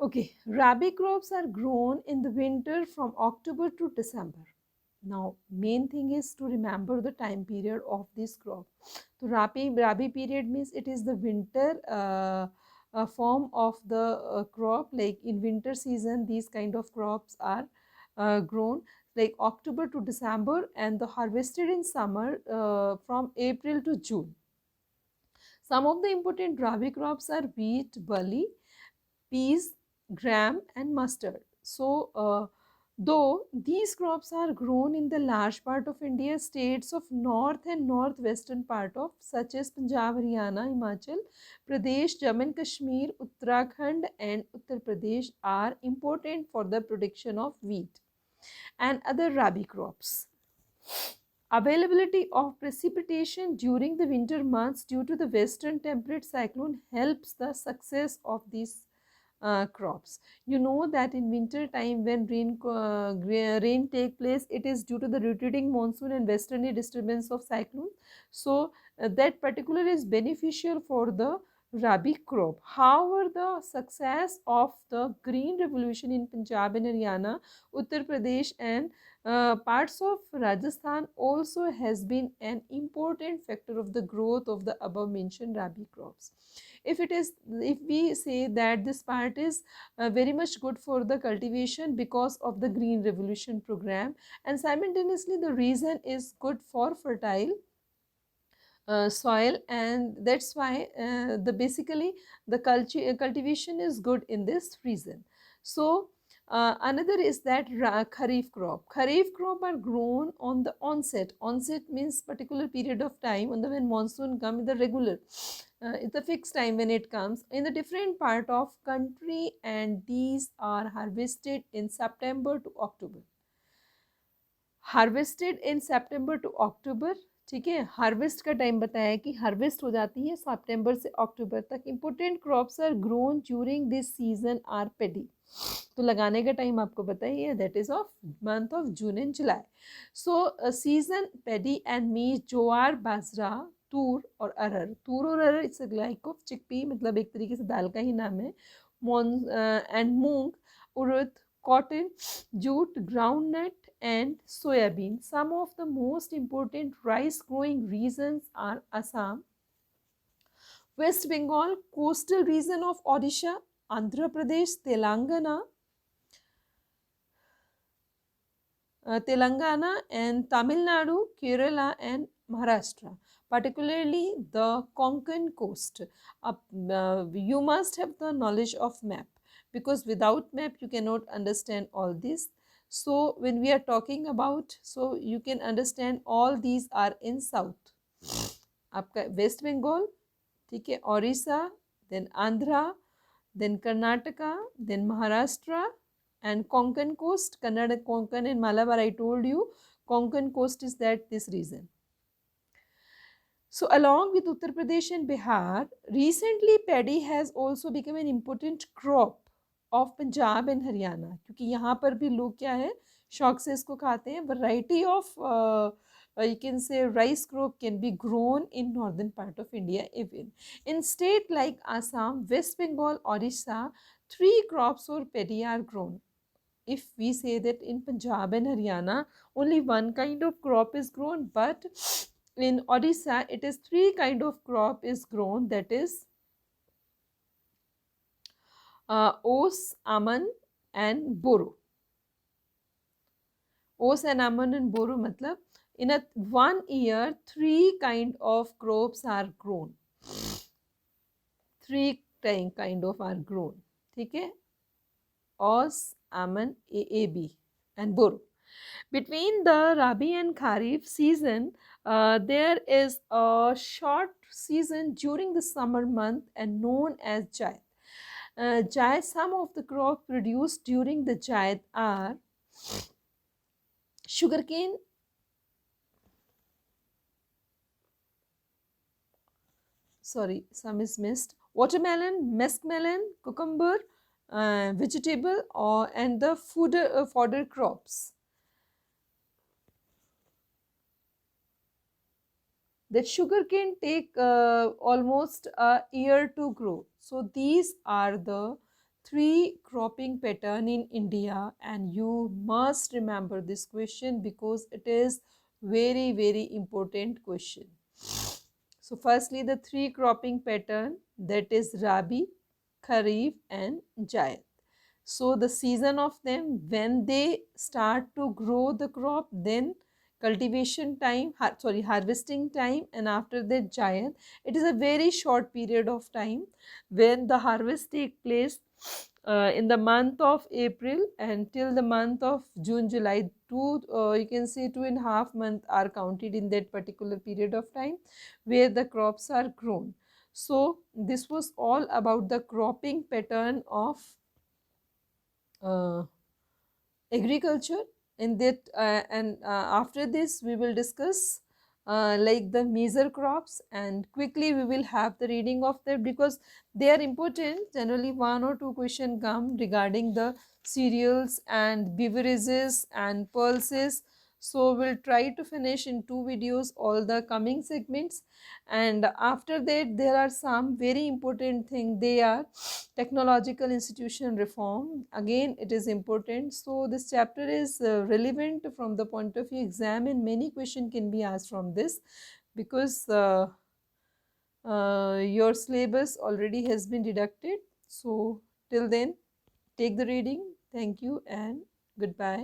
Okay, rabi crops are grown in the winter from October to December. Now, main thing is to remember the time period of this crop. So, rabi period means it is the winter form of the crop. Like in winter season, these kind of crops are grown like October to December, and the harvested in summer from April to June. Some of the important rabi crops are wheat, barley, peas, gram, and mustard. So, though these crops are grown in the large part of India, states of north and northwestern part of such as Punjab, Haryana, Himachal Pradesh, Jammu and Kashmir, Uttarakhand, and Uttar Pradesh are important for the production of wheat and other rabi crops. Availability of precipitation during the winter months due to the western temperate cyclone helps the success of these crops. You know that in winter time when rain take place, it is due to the retreating monsoon and westerly disturbance of cyclone. So that particular is beneficial for the rabi crop. However, the success of the green revolution in Punjab and Haryana, Uttar Pradesh, and parts of Rajasthan also has been an important factor of the growth of the above mentioned rabi crops. If we say that this part is very much good for the cultivation because of the green revolution program, and simultaneously the reason is good for fertile soil, and that's why the basically the cultivation is good in this region. So another is that kharif crop. Kharif crop are grown on the onset. Onset means particular period of time on the when monsoon come, the regular. It's a fixed time when it comes in the different part of country, and these are harvested in September to October. Harvested in September to October. ठीक है, harvest का time बताया कि harvest हो जाती है सितंबर से अक्टूबर तक. Important crops are grown during this season are paddy. तो लगाने का टाइम आपको बताइए, that is of month of June and July. So season paddy and मीट, ज्वार, बाजरा, तूर और अरहर. तूर और arhar it's like of chickpea, मतलब एक तरीके से दाल का ही नाम है. And moong, urad, cotton, jute, groundnut, and soybean. Some of the most important rice growing regions are Assam, West Bengal, coastal region of Odisha, Andhra Pradesh, Telangana, and Tamil Nadu, Kerala, and Maharashtra. Particularly the Konkan coast. You must have the knowledge of map, because without map you cannot understand all this. So when we are talking about, so you can understand all these are in south. आपका वेस्ट बंगाल, ठीक है, Odisha, then Andhra, then Karnataka, then Maharashtra, and Konkan coast, Kannada, Konkan and Malabar. I told you Konkan coast is that this region. So along with Uttar Pradesh and Bihar, recently paddy has also become an important crop of Punjab and Haryana, क्योंकि यहाँ पर भी लोग क्या है, शौक से इसको खाते हैं. Variety of you can say rice crop can be grown in northern part of India. Even in state like Assam, West Bengal, Odisha, 3 crops or paddy are grown. If we say that in Punjab and Haryana only one kind of crop is grown, but in Odisha it is 3 kind of crop is grown, that is Os, Aman and Boro. Os and Aman and Boro matlab in a 1 year 3 kind of crops are grown. 3 kind of are grown. ठीक है, Os, Aman, AAB and Boro. Between the Rabi and Kharif season, there is a short season during the summer month and known as Jaith. Jaith, some of the crops produced during the Jaith are sugarcane, sorry, some is missed, watermelon, muskmelon, cucumber, vegetable, and the fodder crops. That sugarcane take almost a year to grow. So these are the three cropping pattern in India, and you must remember this question because it is very important question. So firstly, the three cropping pattern, that is Rabi, Kharif and Jaid. So the season of them, when they start to grow the crop, then cultivation time, harvesting time, and after that Jaid. It is a very short period of time when the harvest take place in the month of April until the month of June, July. You can say 2.5 months are counted in that particular period of time where the crops are grown. So this was all about the cropping pattern of uh, agriculture. In that and after this we will discuss like the major crops, and quickly we will have the reading of them because they are important. Generally one or two question come regarding the cereals and beverages and pulses. So we'll try to finish in two videos all the coming segments, and after that there are some very important thing. They are technological institution reform. Again it is important. So this chapter is relevant from the point of view exam, and many question can be asked from this because your syllabus already has been deducted. So till then, take the reading. Thank you and goodbye.